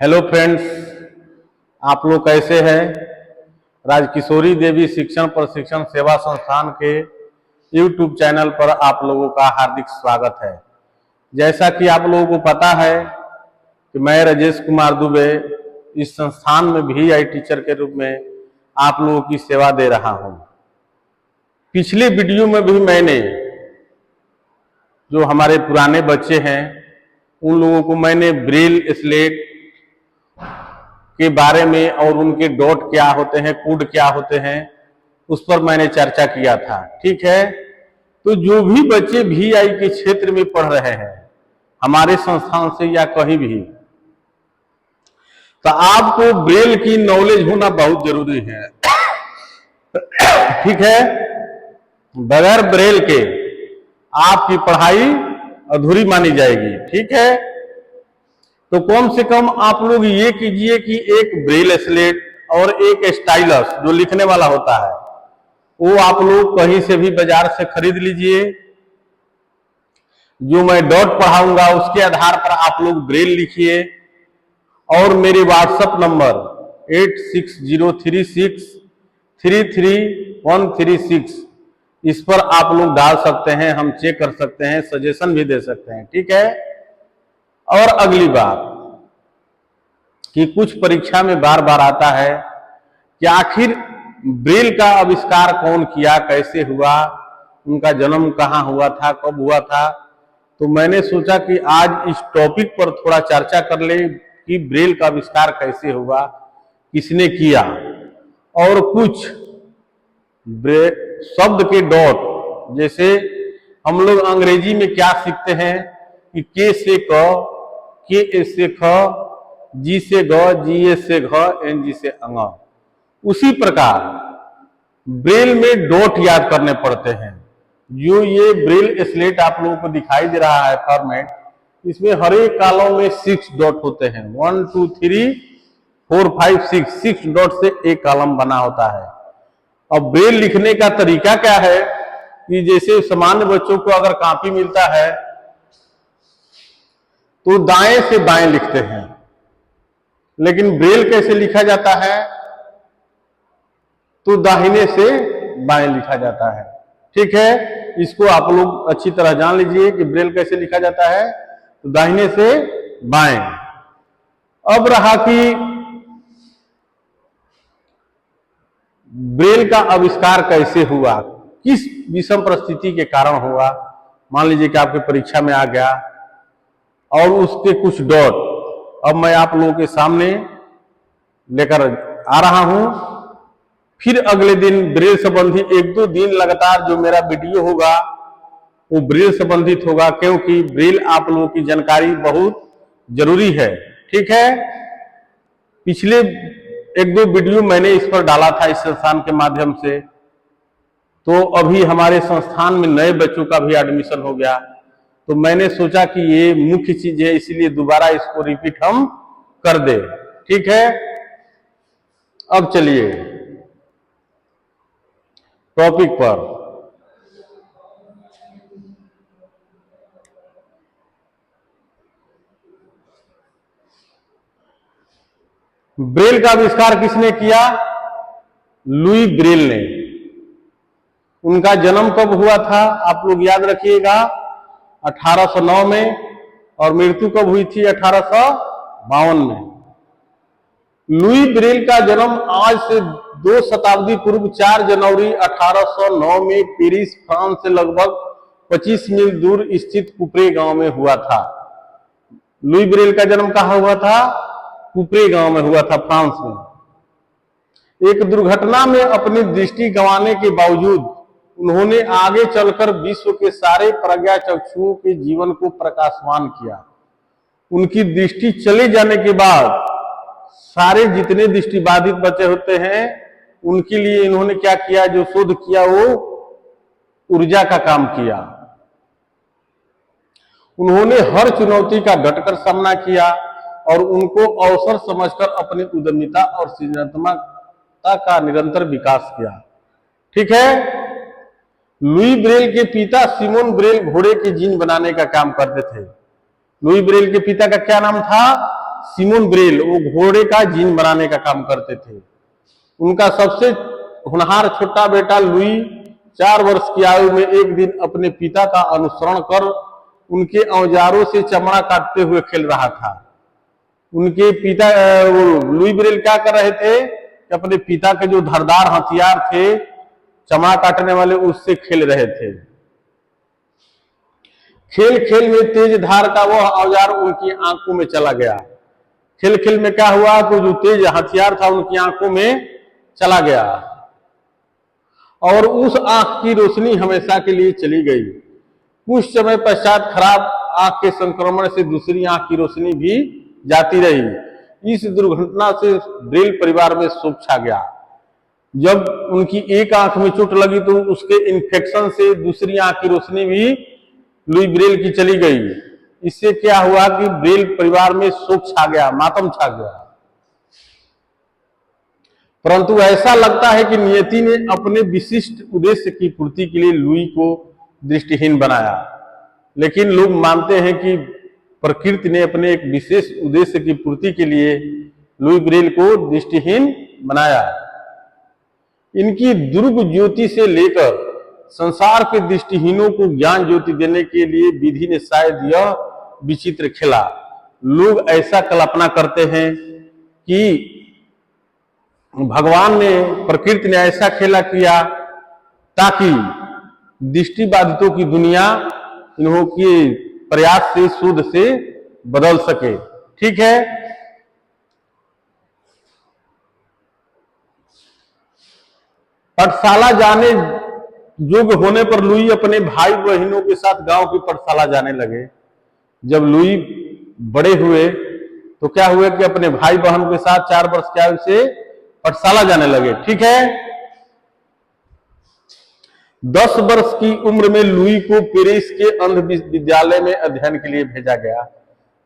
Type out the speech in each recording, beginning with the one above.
Hello friends, आप लोग कैसे हैं। राजकिशोरी देवी शिक्षण प्रशिक्षण सेवा संस्थान के यूट्यूब चैनल पर आप लोगों का हार्दिक स्वागत है। जैसा कि आप लोगों को पता है कि मैं राजेश कुमार दुबे इस संस्थान में VI टीचर के रूप में आप लोगों की सेवा दे रहा हूं। पिछले वीडियो में भी मैंने जो हमारे पुराने बच्चे हैं उन लोगों को मैंने ब्रेल स्लेट के बारे में और उनके डॉट क्या होते हैं, कोड क्या होते हैं, उस पर मैंने चर्चा किया था। ठीक है, तो जो भी बच्चे VI के क्षेत्र में पढ़ रहे हैं हमारे संस्थान से या कहीं भी, तो आपको ब्रेल की नॉलेज होना बहुत जरूरी है। ठीक है, बगैर ब्रेल के आपकी पढ़ाई अधूरी मानी जाएगी। ठीक है, तो कम से कम आप लोग ये कीजिए कि एक ब्रेल स्लेट और एक स्टाइलस जो लिखने वाला होता है वो आप लोग कहीं से भी बाजार से खरीद लीजिए। जो मैं डॉट पढ़ाऊंगा उसके आधार पर आप लोग ब्रेल लिखिए और मेरे व्हाट्सएप नंबर 8603633136 इस पर आप लोग डाल सकते हैं, हम चेक कर सकते हैं, सजेशन भी दे सकते हैं। ठीक है, और अगली बात कि कुछ परीक्षा में बार बार आता है कि आखिर ब्रेल का आविष्कार कौन किया, कैसे हुआ, उनका जन्म कहाँ हुआ था, कब हुआ था। तो मैंने सोचा कि आज इस टॉपिक पर थोड़ा चर्चा कर ले कि ब्रेल का आविष्कार कैसे हुआ, किसने किया, और कुछ शब्द के डॉट, जैसे हम लोग अंग्रेजी में क्या सीखते हैं कि के से क, के से ख, जी से ग, जी से घ, एन जी से अंग, उसी प्रकार ब्रेल में डॉट याद करने पड़ते हैं। जो ये ब्रेल स्लेट आप लोगों को दिखाई दे रहा है फॉर्मेट, इसमें हर एक कॉलम में 6 डॉट होते हैं। 1 2 3 4 5 6 डॉट से एक कॉलम बना होता है। अब ब्रेल लिखने का तरीका क्या है कि जैसे सामान्य बच्चों को अगर कॉपी मिलता है तो दाएं से बाएं लिखते हैं, लेकिन ब्रेल कैसे लिखा जाता है तो दाहिने से बाएं लिखा जाता है। ठीक है, इसको आप लोग अच्छी तरह जान लीजिए कि ब्रेल कैसे लिखा जाता है, तो दाहिने से बाएं। अब रहा कि ब्रेल का आविष्कार कैसे हुआ, किस विषम परिस्थिति के कारण हुआ। मान लीजिए कि आपके परीक्षा में आ गया और उसके कुछ डॉट अब मैं आप लोगों के सामने लेकर आ रहा हूं। फिर अगले दिन ब्रेल संबंधी 1-2 दिन लगातार जो मेरा वीडियो होगा वो ब्रेल संबंधित होगा, क्योंकि ब्रेल आप लोगों की जानकारी बहुत जरूरी है। ठीक है, पिछले 1-2 वीडियो मैंने इस पर डाला था इस संस्थान के माध्यम से, तो अभी हमारे संस्थान में नए बच्चों का भी एडमिशन हो गया, तो मैंने सोचा कि ये मुख्य चीज है, इसलिए दोबारा इसको रिपीट हम कर दे। ठीक है, अब चलिए टॉपिक पर। ब्रेल का आविष्कार किसने किया? लुई ब्रेल ने। उनका जन्म कब हुआ था आप लोग याद रखिएगा, 1809 में, और मृत्यु कब हुई थी? 1852 में। लुई ब्रेल का जन्म आज से 2 शताब्दी पूर्व 4 जनवरी 1809 में पेरिस फ्रांस से लगभग 25 मील दूर स्थित कुपरे गांव में हुआ था। लुई ब्रेल का जन्म कहाँ हुआ था? कुपरे गांव में हुआ था, फ्रांस में। एक दुर्घटना में अपनी दृष्टि गंवाने के बावजूद उन्होंने आगे चलकर विश्व के सारे प्रज्ञा चक्षुओं के जीवन को प्रकाशमान किया। उनकी दृष्टि चले जाने के बाद सारे जितने दृष्टिबाधित बच्चे होते हैं उनके लिए इन्होंने क्या किया? जो शोध किया वो ऊर्जा का काम किया। उन्होंने हर चुनौती का डटकर सामना किया और उनको अवसर समझकर अपनी उद्यमिता और सृजनात्मकता का निरंतर विकास किया। ठीक है, लुई ब्रेल के पिता सिमोन ब्रेल घोड़े के जीन बनाने का काम करते थे। लुई ब्रेल के पिता का क्या नाम था? सिमोन ब्रेल, वो घोड़े का जीन बनाने का काम करते थे। उनका सबसे होनहार छोटा बेटा लुई 4 वर्ष की आयु में एक दिन अपने पिता का अनुसरण कर उनके औजारों से चमड़ा काटते हुए खेल रहा था। उनके पिता लुई ब्रेल क्या कर रहे थे कि अपने पिता के जो धारदार हथियार थे चमड़ा काटने वाले, उससे खेल रहे थे। खेल खेल में तेज धार का वह औजार उनकी आंखों में चला गया। खेल खेल में क्या हुआ, तो जो तेज हथियार था उनकी आंखों में चला गया और उस आंख की रोशनी हमेशा के लिए चली गई। कुछ समय पश्चात खराब आंख के संक्रमण से दूसरी आंख की रोशनी भी जाती रही। इस दुर्घटना से ब्रेल परिवार में शोक छा गया। जब उनकी एक आंख में चोट लगी तो उसके इन्फेक्शन से दूसरी आंख की रोशनी भी लुई ब्रेल की चली गई। इससे क्या हुआ कि ब्रेल परिवार में शोक छा गया, मातम छा गया। परंतु ऐसा लगता है कि नियति ने अपने विशिष्ट उद्देश्य की पूर्ति के लिए लुई को दृष्टिहीन बनाया। लेकिन लोग मानते हैं कि प्रकृति ने अपने एक विशेष उद्देश्य की पूर्ति के लिए लुई ब्रेल को दृष्टिहीन बनाया। इनकी ध्रुव ज्योति से लेकर संसार के दृष्टिहीनों को ज्ञान ज्योति देने के लिए विधि ने शायद यह विचित्र खेला। लोग ऐसा कल्पना करते हैं कि भगवान ने, प्रकृति ने ऐसा खेला किया ताकि दृष्टिबाधितों की दुनिया इन्हों के प्रयास से, शोध से बदल सके। ठीक है, पाठशाला जाने योग्य होने पर लुई अपने भाई बहनों के साथ गांव की पाठशाला जाने लगे। जब लुई बड़े हुए तो क्या हुआ कि अपने भाई बहन के साथ 4 वर्ष की आयु से पाठशाला जाने लगे। ठीक है, 10 वर्ष की उम्र में लुई को पेरिस के अंध विद्यालय में अध्ययन के लिए भेजा गया।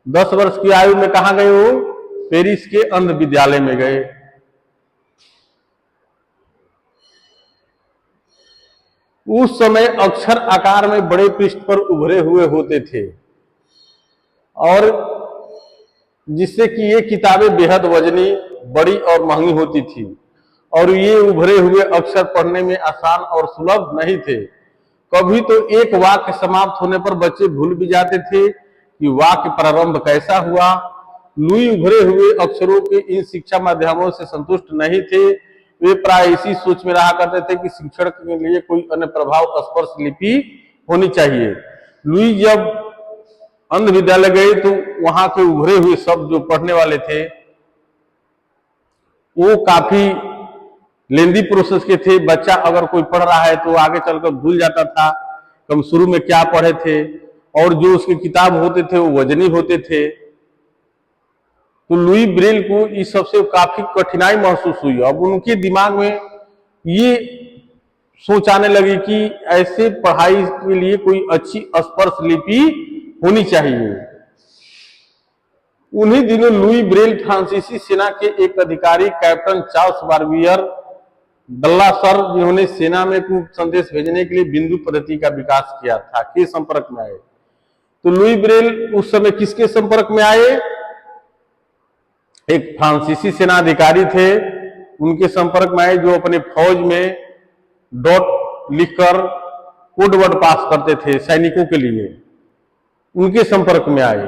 10 वर्ष की आयु में कहां गए वो? पेरिस के अंध विद्यालय में गए। उस समय अक्षर आकार में बड़े पृष्ठ पर उभरे हुए होते थे और जिससे कि ये किताबें बेहद वजनी, बड़ी और महंगी होती थी और ये उभरे हुए अक्षर पढ़ने में आसान और सुलभ नहीं थे। कभी तो एक वाक्य समाप्त होने पर बच्चे भूल भी जाते थे कि वाक्य प्रारंभ कैसा हुआ। लुई उभरे हुए अक्षरों के इन शिक्षा माध्यमों से संतुष्ट नहीं थे। वे प्राय इसी सोच में रहा करते थे कि शिक्षण के लिए कोई अन्य प्रभाव स्पर्श लिपि होनी चाहिए। लुई जब अंध विद्यालय गए तो वहां के उभरे हुए शब्द जो पढ़ने वाले थे वो काफी लेंदी प्रोसेस के थे। बच्चा अगर कोई पढ़ रहा है तो आगे चलकर भूल जाता था कि हम शुरू में क्या पढ़े थे, और जो उसके किताब होते थे वो वजनी होते थे। तो लुई ब्रेल को इस सबसे काफी कठिनाई महसूस हुई। अब उनके दिमाग में ये सोच आने लगी कि ऐसे पढ़ाई के लिए कोई अच्छी स्पर्श लिपि होनी चाहिए। उन्हीं दिनों लुई ब्रेल फ्रांसीसी सेना के एक अधिकारी कैप्टन चार्ल्स बार्बियर डल्लासर, जिन्होंने सेना में कुछ संदेश भेजने के लिए बिंदु पद्धति का विकास किया था, के संपर्क में आए। तो लुई ब्रेल उस समय किसके संपर्क में आए? एक फ्रांसीसी सेना अधिकारी थे, उनके संपर्क में आए, जो अपने फौज में डॉट लिखकर कोडवर्ड पास करते थे सैनिकों के लिए। उनके संपर्क में आए।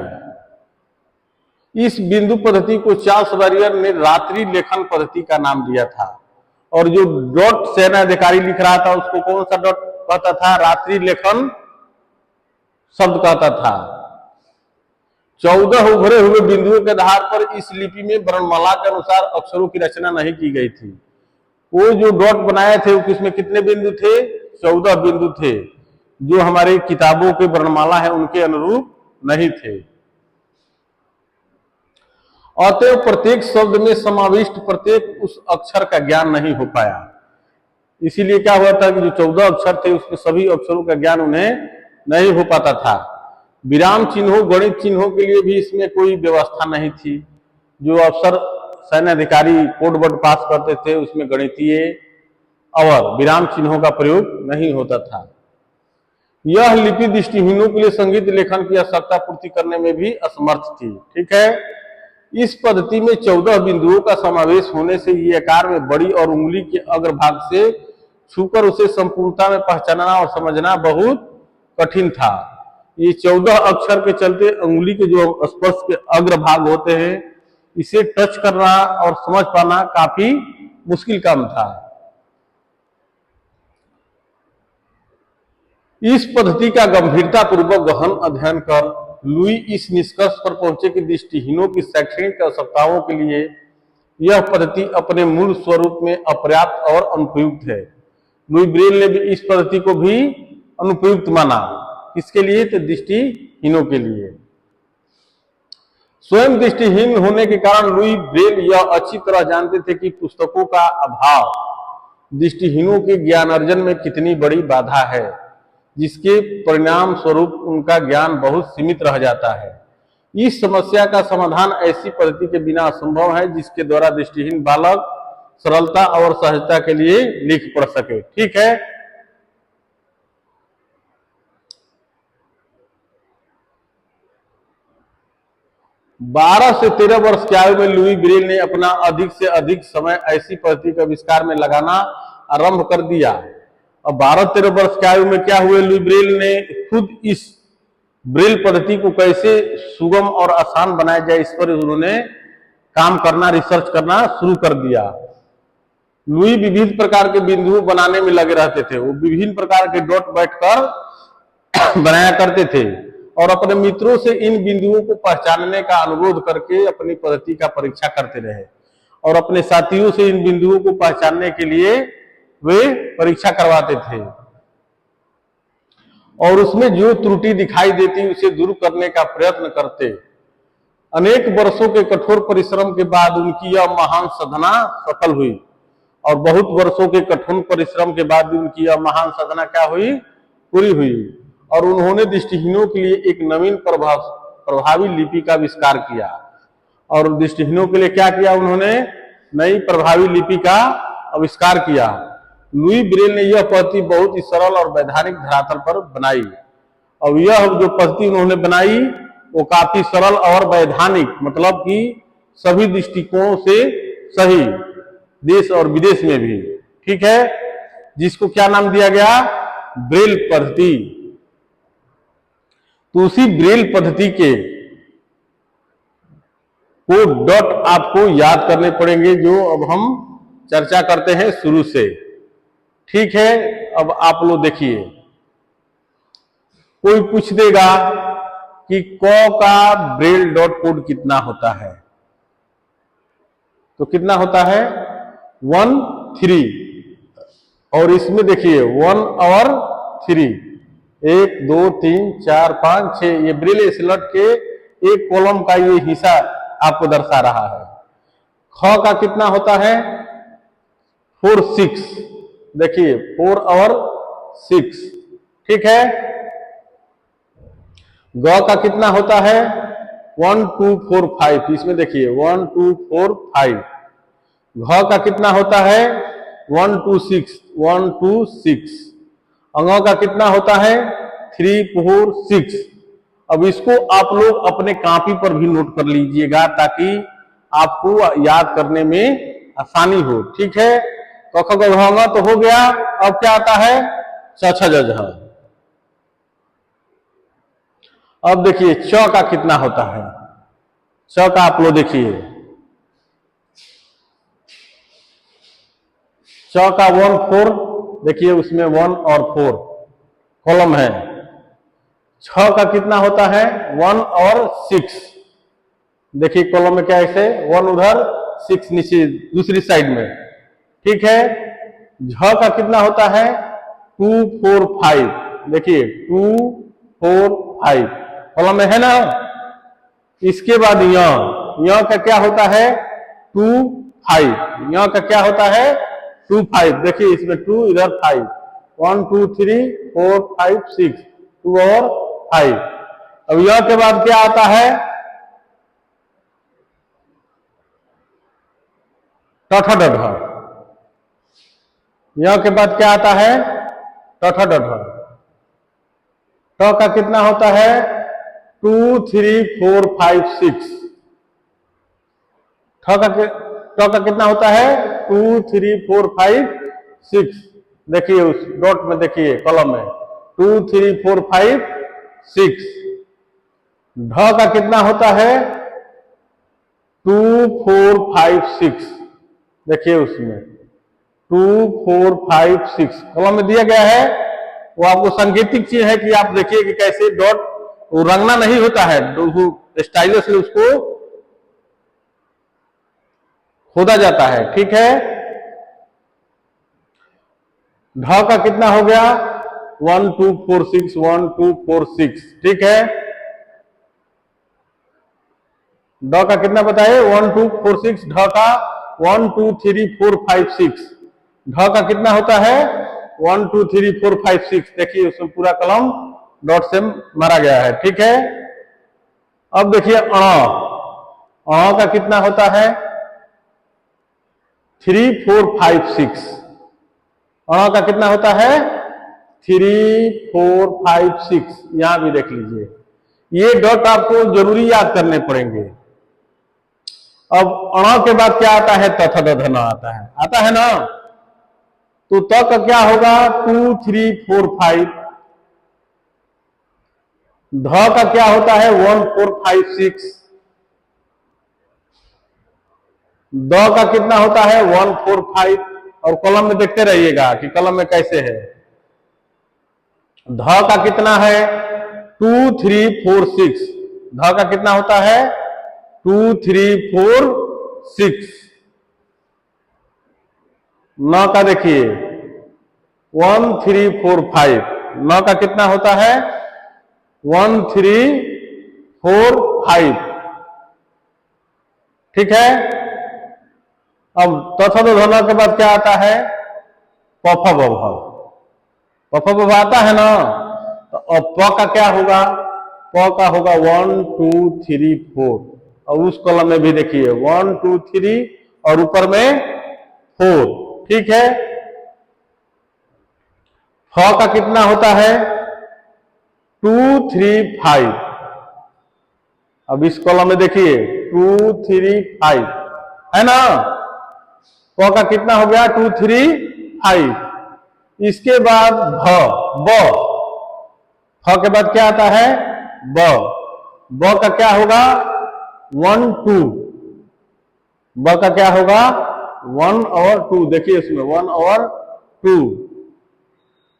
इस बिंदु पद्धति को चार्ल्स बार्बियर ने रात्रि लेखन पद्धति का नाम दिया था, और जो डॉट सेना अधिकारी लिख रहा था उसको कौन सा डॉट कहता था? रात्रि लेखन शब्द कहता था। 14 उभरे हुए बिंदुओं के आधार पर इस लिपि में वर्णमाला के अनुसार अक्षरों की रचना नहीं की गई थी। वो जो डॉट बनाए थे उसमें कितने बिंदु थे? 14 बिंदु थे, जो हमारे किताबों के वर्णमाला है उनके अनुरूप नहीं थे। अतः प्रत्येक शब्द में समाविष्ट प्रत्येक उस अक्षर का ज्ञान नहीं हो पाया। इसीलिए क्या हुआ था कि जो 14 अक्षर थे उसके सभी अक्षरों का ज्ञान उन्हें नहीं हो पाता था। विराम चिन्हों, गणित चिन्हों के लिए भी इसमें कोई व्यवस्था नहीं थी। जो अफसर सैन्य अधिकारी कोडवर्ड पास करते थे उसमें गणितीय और विराम चिन्हों का प्रयोग नहीं होता था। यह लिपि दृष्टिहीनों के लिए संगीत लेखन की आवश्यकता पूर्ति करने में भी असमर्थ थी। ठीक है, इस पद्धति में 14 बिंदुओं का समावेश होने से ये आकार में बड़ी और उंगली के अग्रभाग से छूकर उसे संपूर्णता में पहचानना और समझना बहुत कठिन था। ये 14 अक्षर के चलते उंगली के जो स्पर्श के अग्रभाग होते हैं, इसे टच करना और समझ पाना काफी मुश्किल काम था। इस पद्धति का गंभीरता पूर्वक गहन अध्ययन कर लुई इस निष्कर्ष पर पहुंचे कि दृष्टिहीनों की शैक्षणिक आवश्यकताओं के लिए यह पद्धति अपने मूल स्वरूप में अपर्याप्त और अनुपयुक्त है। लुई ब्रेल ने भी इस पद्धति को भी अनुपयुक्त माना। किसके लिए? तो दृष्टिहीनों के लिए। स्वयं दृष्टिहीन होने के कारण लुई ब्रेल यह अच्छी तरह जानते थे कि पुस्तकों का अभाव दृष्टिहीनों के ज्ञान अर्जन में कितनी बड़ी बाधा है, जिसके परिणाम स्वरूप उनका ज्ञान बहुत सीमित रह जाता है। इस समस्या का समाधान ऐसी पद्धति के बिना असंभव है जिसके द्वारा दृष्टिहीन बालक सरलता और सहजता के लिए लिख पढ़ सके। ठीक है। बारह से 13 वर्ष की आयु में लुई ब्रेल ने अपना अधिक से अधिक समय ऐसी पद्धति के आविष्कार में लगाना आरंभ कर दिया। अब 12-13 वर्ष की आयु में क्या हुए? लुई ब्रेल ने खुद इस ब्रेल पद्धति को कैसे सुगम और आसान बनाया जाए, इस पर उन्होंने काम करना, रिसर्च करना शुरू कर दिया। लुई विविध प्रकार के बिंदु बनाने में लगे रहते थे। वो विभिन्न प्रकार के डॉट बैठकर बनाया करते थे और अपने मित्रों से इन बिंदुओं को पहचानने का अनुरोध करके अपनी पद्धति का परीक्षा करते रहे और अपने साथियों से इन बिंदुओं को पहचानने के लिए वे परीक्षा करवाते थे और उसमें जो त्रुटि दिखाई देती उसे दूर करने का प्रयत्न करते। अनेक वर्षों के कठोर परिश्रम के बाद उनकी यह महान साधना सफल हुई और बहुत वर्षों के कठोर परिश्रम के बाद उनकी यह महान साधना क्या हुई? पूरी हुई और उन्होंने दृष्टिहीनों के लिए एक नवीन प्रभावी लिपि का आविष्कार किया। और दृष्टिहीनों के लिए क्या किया? उन्होंने नई प्रभावी लिपि का आविष्कार किया। लुई ब्रेल ने यह पद्धति बहुत ही सरल और वैधानिक धरातल पर बनाई और यह जो पद्धति उन्होंने बनाई वो काफी सरल और वैधानिक, मतलब कि सभी दृष्टिकोणों से सही, देश और विदेश में भी। ठीक है। जिसको क्या नाम दिया गया? ब्रेल पद्धति। तो उसी ब्रेल पद्धति के को डॉट आपको याद करने पड़ेंगे, जो अब हम चर्चा करते हैं शुरू से। ठीक है। अब आप लोग देखिए, कोई पूछ देगा कि क का ब्रेल डॉट कोड कितना होता है, तो कितना होता है? 1 3। और इसमें देखिए 1 और 3, 1 2 3 4 5 6, ये ब्रेल स्लॉट के एक कॉलम का ये हिस्सा आपको दर्शा रहा है। ख का कितना होता है? 4 6। देखिए 4 और 6। ठीक है। ग का कितना होता है? 1 2 4 5। इसमें देखिए 1 2 4 5। घ का कितना होता है? 1 2 6, 1 2 6। अंग का कितना होता है? 3 4 6। अब इसको आप लोग अपने कॉपी पर भी नोट कर लीजिएगा ताकि आपको याद करने में आसानी हो। ठीक है। कख ग घ तो हो गया। अब क्या आता है? छ छ ज झ। अब देखिए च का कितना होता है? च का आप लोग देखिए, च का 1 4। देखिए उसमें 1 और 4 कॉलम है। छ का कितना होता है? 1 और 6। देखिए कॉलम में क्या ऐसे 1 उधर, 6 नीचे दूसरी साइड में। ठीक है। झ का कितना होता है? 2 4 5। देखिए 2 4 5 कॉलम में है ना। इसके बाद यह का क्या होता है? 2 5। यह का क्या होता है? 2 5। देखिए इसमें 2 इधर 5, 1 2 3 4 5 6, 2 और 5। अब यह के बाद क्या आता है? ठ ड ढ। यह के बाद क्या आता है? ठ ड ढ। ट का कितना होता है? 2 3 4 5 6। ठ का कितना होता है 2 3 4 5 6। देखिए उस डॉट में, देखिए कॉलम में 2 3 4 5 6। ढ का कितना होता है 2 4 5 6। देखिए उसमें 2 4 5 6 कॉलम में दिया गया है। वो आपको सांकेतिक चीज है कि आप देखिए कि कैसे डॉट वो रंगना नहीं होता है, स्टाइलस से उसको खोदा जाता है। ठीक है, ढ का कितना हो गया 1 2 4 6 1 2 4 6। ठीक है, ड का कितना बताए 1 2 4 6। ढ का 1 2 3 4 5 6। ढ का कितना होता है 1 2 3 4 5 6। देखिए उसमें पूरा कलम डॉट से मारा गया है। ठीक है, अब देखिए अण का कितना होता है 3 4 5 6। अण का कितना होता है 3 4 5 6। यहां भी देख लीजिए, ये डॉट आपको जरूरी याद करने पड़ेंगे। अब अण के बाद क्या आता है तथ ध न आता है ना, तो त का क्या होगा 2 3 4 5। ध का क्या होता है 1 4 5 6। द का कितना होता है 1 4 5। और कॉलम में देखते रहिएगा कि कॉलम में कैसे है। ध का कितना है 2 3 4 6। ध का कितना होता है 2 3 4 6। न का देखिए 1 3 4 5। न का कितना होता है 1 3 4 5। ठीक है, अब तथा ध के बाद क्या आता है पफ बभ। पफ बभ आता है ना, तो अब प का क्या होगा प का होगा 1 2 3 4। और उस कॉलम में भी देखिए 1 2 3 और ऊपर में 4। ठीक है, फ का कितना होता है 2 3 5। अब इस कॉलम में देखिए 2 3 5 है ना। प का कितना हो गया 2 3 5। इसके बाद ब फ के बाद क्या आता है ब का क्या होगा 1 2। ब का क्या होगा 1 और 2। देखिए इसमें 1 और 2।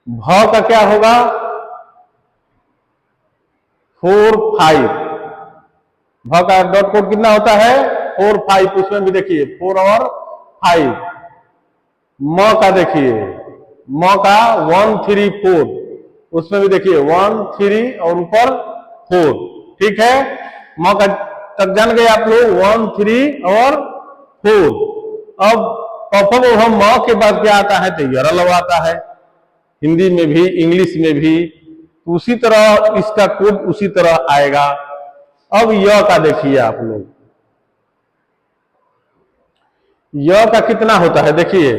भ का क्या होगा 4 5। भ का डॉट कोड कितना होता है 4 5। उसमें भी देखिए 4 और 5। म का देखिए म का 1 3 4। उसमें भी देखिए 1 3 और ऊपर 4। ठीक है, म का तक जान गए आप लोग 1 3 और 4। अब हम म के बाद क्या आता है तो यरल आता है, हिंदी में भी इंग्लिश में भी उसी तरह इसका कोड उसी तरह आएगा। अब य का देखिए आप लोग, य का कितना होता है देखिए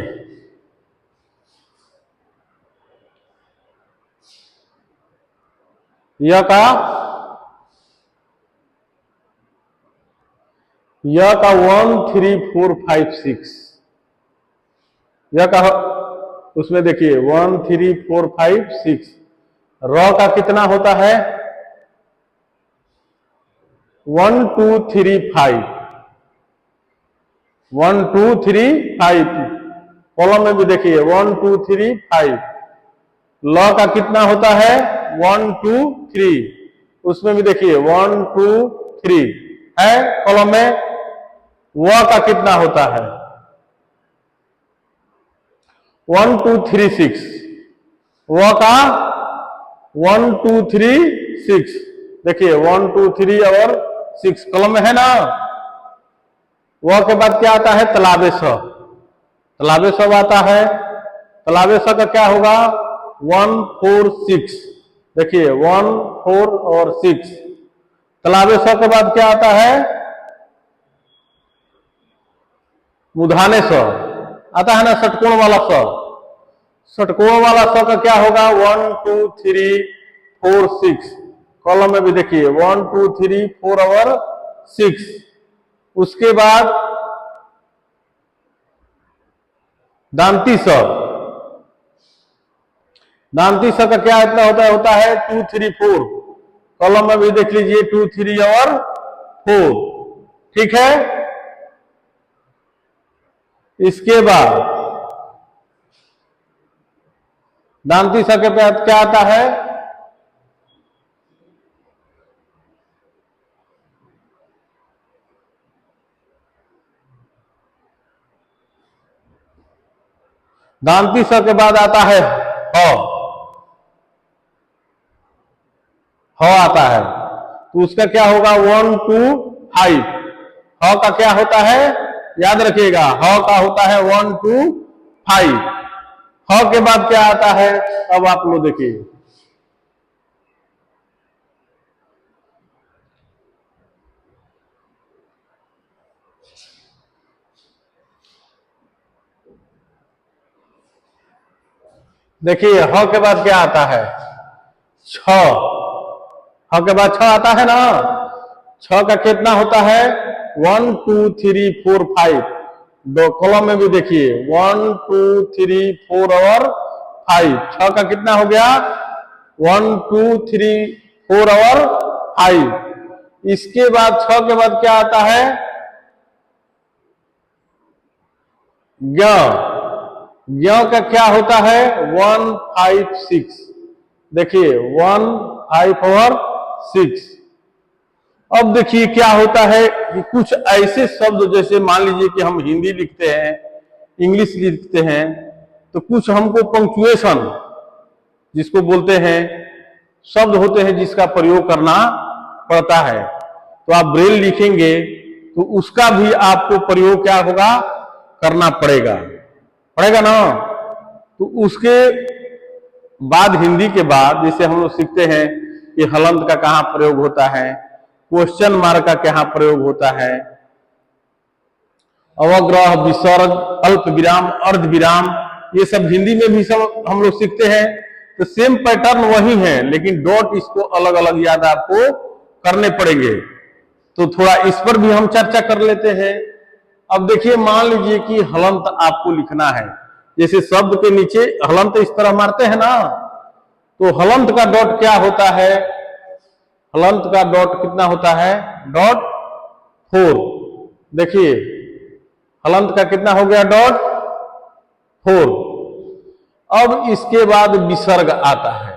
य का 1 3 4 5 6। य का उसमें देखिए 1 3 4 5 6। र का कितना होता है 1 2 3 5। 1 2 3 5। कॉलम में भी देखिए 1 2 3 5। ल का कितना होता है 1 2 3। उसमें भी देखिए 1 2 3 है कॉलम में। व का कितना होता है 1 2 3 6। व का 1 2 3 6। देखिए 1 2 3 और 6 कॉलम में है ना। व के बाद क्या आता है तलाबे स। तलाबे स आता है। तलाबे स का क्या होगा 1 4 6। देखिए 1 4 और 6। तलाबे स के बाद क्या आता है मुधाने स आता है ना, षटकोण वाला स। षटकोण वाला स का क्या होगा 1 2 3 4 6। कॉलम में भी देखिए 1 2 3 4 और 6। उसके बाद दांती स, दांती स का क्या इतना होता है 2 3 4। कॉलम में भी देख लीजिए 2 3 और 4। ठीक है। इसके बाद दांती स के बाद क्या आता है, दांती स के बाद आता है ह आता है। तो उसका क्या होगा 1 2 5। ह का क्या होता है, याद रखिएगा, ह का होता है 1 2 5। ह के बाद क्या आता है, अब आप लोग देखिए, देखिए ह के बाद क्या आता है 6। ह के बाद 6 आता है ना। 6 का कितना होता है 1 2 3 4 5। दो कॉलम में भी देखिए 1 2 3 4 और 5। 6 का कितना हो गया 1 2 3 4 और 5। इसके बाद 6 के बाद क्या आता है ज्ञ। ज्ञ का क्या होता है 1 5 6। देखिए 1 5 और 6। अब देखिए क्या होता है कि कुछ ऐसे शब्द, जैसे मान लीजिए कि हम हिंदी लिखते हैं, इंग्लिश लिखते हैं, तो कुछ हमको पंक्चुएशन जिसको बोलते हैं शब्द होते हैं जिसका प्रयोग करना पड़ता है। तो आप ब्रेल लिखेंगे तो उसका भी आपको प्रयोग क्या होगा करना पड़ेगा, पड़ेगा ना। तो उसके बाद हिंदी के बाद जैसे हम लोग सीखते हैं कि हलंत का कहां प्रयोग होता है, क्वेश्चन मार्क का कहां प्रयोग होता है, अवग्रह, विसर्ग, अल्प विराम, अर्ध विराम, ये सब हिंदी में भी सब हम लोग सीखते हैं। तो सेम पैटर्न वही है, लेकिन डॉट इसको अलग अलग याद आपको करने पड़ेंगे। तो थोड़ा इस पर भी हम चर्चा कर लेते हैं। अब देखिए मान लीजिए कि हलंत आपको लिखना है, जैसे शब्द के नीचे हलंत इस तरह मारते हैं ना, तो हलंत का डॉट क्या होता है, हलंत का डॉट कितना होता है डॉट 4। देखिए हलंत का कितना हो गया डॉट 4। अब इसके बाद विसर्ग आता है,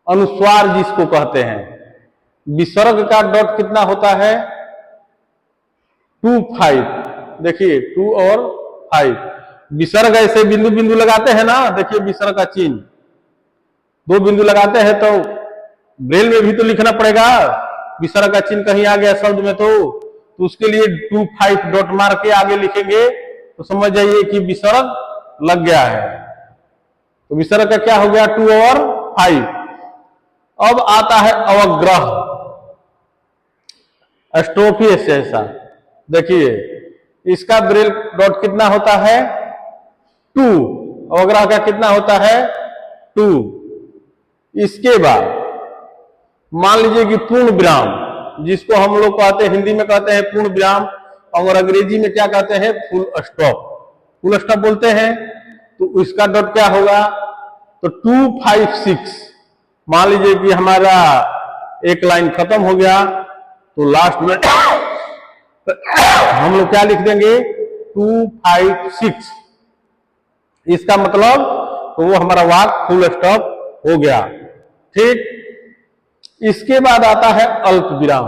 अनुस्वार जिसको कहते हैं। विसर्ग का डॉट कितना होता है 2 5। देखिए 2 और 5। विसर्ग ऐसे बिंदु बिंदु लगाते हैं ना, देखिए विसर्ग का चिन्ह 2 बिंदु लगाते हैं, तो ब्रेल में भी तो लिखना पड़ेगा। विसर्ग का चिन्ह कहीं आ गया शब्द में तो उसके लिए 2 5 डॉट मार के आगे लिखेंगे, तो समझ जाइए कि विसर्ग लग गया है। तो विसर्ग का क्या हो गया 2 और 5। अब आता है अवग्रह, स्ट्रोफी ऐसा। देखिए इसका ब्रेल डॉट कितना होता है 2, अवग्रह का कितना होता है 2। इसके बाद मान लीजिए कि पूर्ण विराम, जिसको हम लोग कहते हैं हिंदी में कहते हैं पूर्ण विराम, और अंग्रेजी में क्या कहते हैं फुल स्टॉप, फुल स्टॉप बोलते हैं। तो इसका डॉट क्या होगा, तो 2 5 6। मान लीजिए कि हमारा एक लाइन खत्म हो गया, तो लास्ट में हम लोग क्या लिख देंगे 2 5 6। इसका मतलब तो वो हमारा वाक्य फुल स्टॉप हो गया। ठीक। इसके बाद आता है अल्प विराम,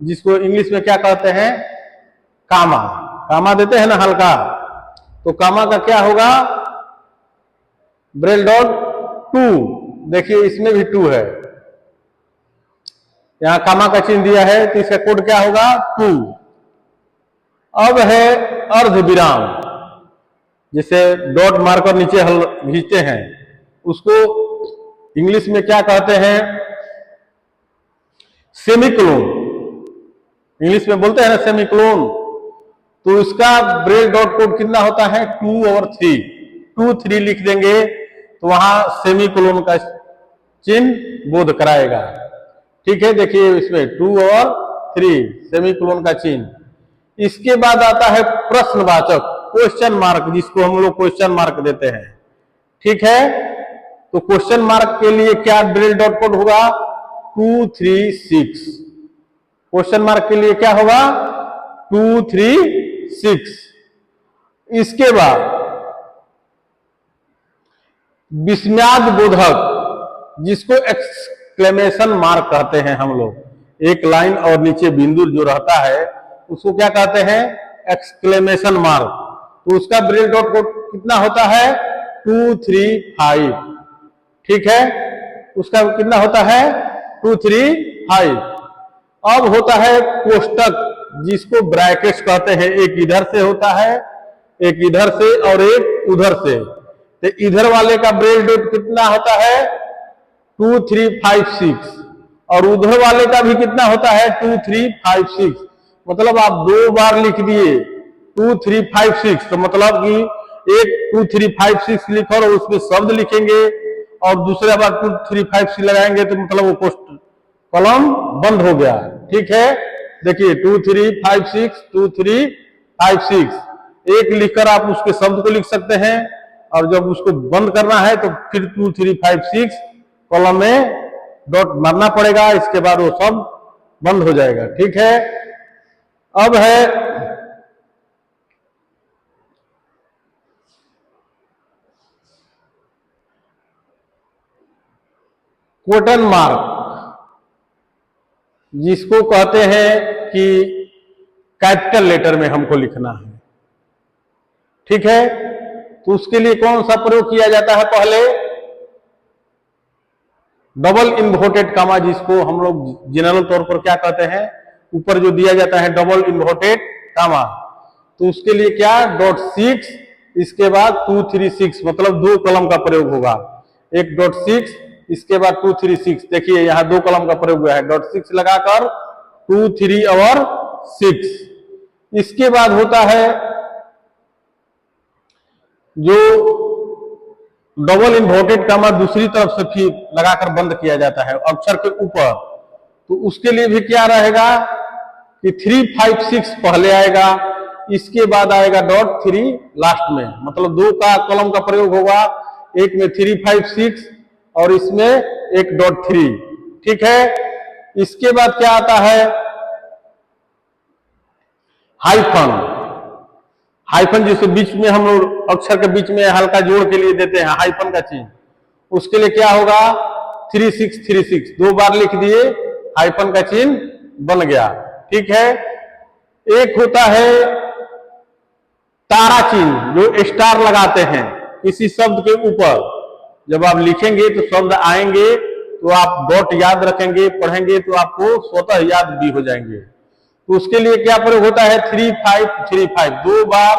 जिसको इंग्लिश में क्या कहते हैं कामा। कामा देते हैं ना हल्का, तो कामा का क्या होगा ब्रेल डॉट 2। देखिए इसमें भी 2 है, यहां कामा का चिन्ह दिया है, तो इसका कोड क्या होगा 2। अब है अर्ध विराम, जैसे डॉट मारकर नीचे हल खींचते हैं, उसको इंग्लिश में क्या कहते हैं सेमीकोलन। इंग्लिश में बोलते हैं ना सेमीकोलन। तो इसका ब्रेल डॉट कोड कितना होता है 2 और 3। 2 3 लिख देंगे तो वहां सेमीकोलन का चिन्ह बोध कराएगा। ठीक है, देखिए इसमें 2 और 3 सेमीकोलन का चिन्ह। इसके बाद आता है प्रश्नवाचक। क्वेश्चन मार्क, जिसको हम लोग क्वेश्चन मार्क देते हैं, ठीक है। तो क्वेश्चन मार्क के लिए क्या ब्रेल डॉट कोड होगा, 236। क्वेश्चन मार्क के लिए क्या होगा, 236। इसके बाद विस्मयाद बोधक, जिसको एक्सक्लेमेशन मार्क कहते हैं हम लोग, एक लाइन और नीचे बिंदु जो रहता है उसको क्या कहते हैं, एक्सक्लेमेशन मार्क। तो उसका ब्रेल डॉट कोड कितना होता है, 235, ठीक है। उसका कितना होता है, 235। अब होता है कोष्टक, जिसको ब्रैकेट्स कहते हैं, एक इधर से होता है, एक इधर से और एक उधर से। तो इधर वाले का ब्रेल डॉट कितना होता है, 2356, और उधर वाले का भी कितना होता है, 2356। मतलब आप दो बार लिख दिए 2356, तो मतलब कि एक 2356 लिखो और उसमें शब्द लिखेंगे, और दूसरा बार 2356 लगाएंगे तो मतलब वो कॉलम बंद हो गया, ठीक है। देखिए 2356, 2356, एक लिखकर आप उसके शब्द को लिख सकते हैं, और जब उसको बंद करना है तो फिर 2356 कॉलम में डॉट मारना पड़ेगा, इसके बाद वो सब बंद हो जाएगा, ठीक है। अब है क्वोटन मार्क, जिसको कहते हैं कि कैपिटल लेटर में हमको लिखना है, ठीक है। तो उसके लिए कौन सा प्रयोग किया जाता है, पहले डबल इन्वर्टेड कामा, जिसको हम लोग जनरल तौर पर क्या कहते हैं, ऊपर जो दिया जाता है डबल इन्वर्टेड कामा, तो उसके लिए क्या, .6, इसके बाद 236, मतलब दो कलम का प्रयोग होगा, एक .6 इसके बाद 236। देखिए यहां दो कलम का प्रयोग हुआ है, .6 लगाकर 23 और 6। इसके बाद होता है जो डबल इन्वर्टेड कामा दूसरी तरफ से फिर लगाकर बंद किया जाता है अक्षर के ऊपर, तो उसके लिए भी क्या रहेगा कि 356 पहले आएगा, इसके बाद आएगा .3 लास्ट में, मतलब दो का कॉलम का प्रयोग होगा, एक में 356 और इसमें एक .3, ठीक है। इसके बाद क्या आता है, हाइफन। हाइफन जिसे बीच में हम लोग अक्षर के बीच में हल्का जोड़ के लिए देते हैं, हाइफन का चिन्ह, उसके लिए क्या होगा, 3636, दो बार लिख दिए, हाइफन का चिन्ह बन गया, ठीक है। एक होता है तारा चिन्ह, जो स्टार लगाते हैं किसी शब्द के ऊपर, जब आप लिखेंगे तो शब्द आएंगे तो आप डॉट याद रखेंगे, पढ़ेंगे तो आपको स्वतः याद भी हो जाएंगे। तो उसके लिए क्या प्रयोग होता है, 3535, दो बार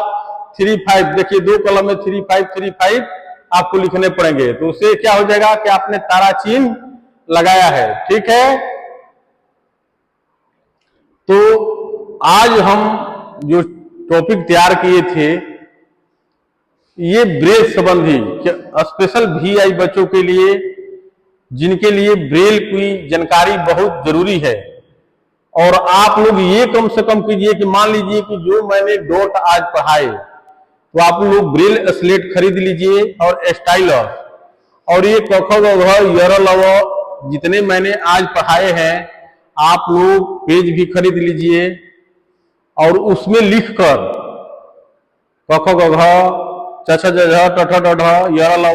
35, देखिए दो कलम में 3535 आपको लिखने पड़ेंगे, तो उससे क्या हो जाएगा कि आपने तारा चिन्ह लगाया है, ठीक है। तो आज हम जो टॉपिक तैयार किए थे, ये ब्रेल संबंधी स्पेशल VI बच्चों के लिए, जिनके लिए ब्रेल की जानकारी बहुत जरूरी है। और आप लोग ये कम से कम कीजिए कि मान लीजिए कि जो मैंने डॉट आज पढ़ाए, तो आप लोग ब्रेल स्लेट खरीद लीजिए और स्टाइलर, और ये क ख ग घ य र ल व जितने मैंने आज पढ़ाए हैं, आप लोग पेज भी खरीद लीजिए, और उसमें लिखकर क ख ग घ च छ ज झ ट ठ ड ढ य र ल व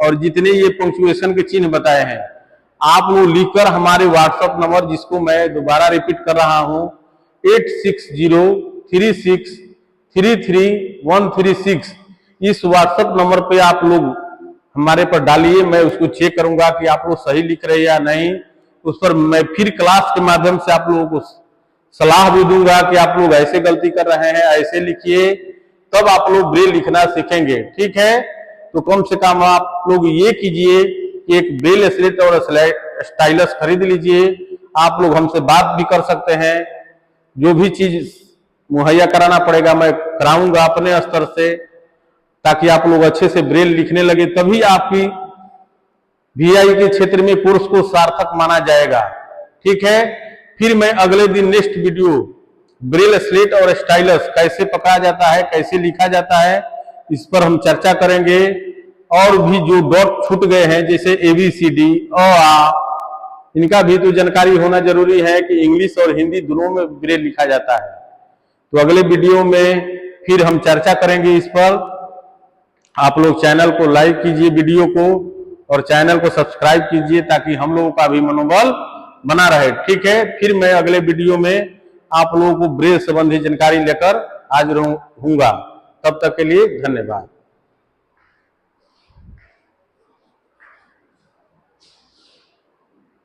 और जितने ये पंक्चुएशन के चिन्ह बताए हैं, आप लोग लिखकर हमारे व्हाट्सएप नंबर, जिसको मैं दोबारा रिपीट कर रहा हूं, 8603633136, इस व्हाट्सएप नंबर पे आप लोग हमारे पर डालिए। मैं उसको चेक करूंगा कि आप लोग सही लिख रहे हैं या नहीं। उस पर मैं फिर क्लास के माध्यम से आप लोगों को सलाह भी दूंगा कि आप लोग ऐसे गलती कर रहे हैं, ऐसे लिखिए, तब आप लोग ब्रेल लिखना सीखेंगे, ठीक है। तो कम से कम आप लोग ये कीजिए कि एक ब्रेल स्लेट और स्टाइलस खरीद लीजिए। आप लोग हमसे बात भी कर सकते हैं, जो भी चीज मुहैया कराना पड़ेगा मैं कराऊंगा अपने स्तर से, ताकि आप लोग अच्छे से ब्रेल लिखने लगे, तभी आपकी VI के क्षेत्र में कोर्स को सार्थक माना जाएगा, ठीक है। फिर मैं अगले दिन नेक्स्ट वीडियो ब्रेल स्लेट और स्टाइलस कैसे पकड़ा जाता है, कैसे लिखा जाता है, इस पर हम चर्चा करेंगे। और भी जो डॉट छूट गए हैं जैसे ABCD आ, इनका भी तो जानकारी होना जरूरी है कि इंग्लिश और हिंदी दोनों में ब्रेल लिखा जाता है। तो अगले वीडियो में फिर हम चर्चा करेंगे इस पर। आप लोग चैनल को लाइक कीजिए वीडियो को, और चैनल को सब्सक्राइब कीजिए ताकि हम लोगों का भी मनोबल बना रहे। ठीक है, फिर मैं अगले वीडियो में आप लोगों को ब्रेल संबंधी जानकारी लेकर हाजिर होऊंगा। तब तक के लिए धन्यवाद।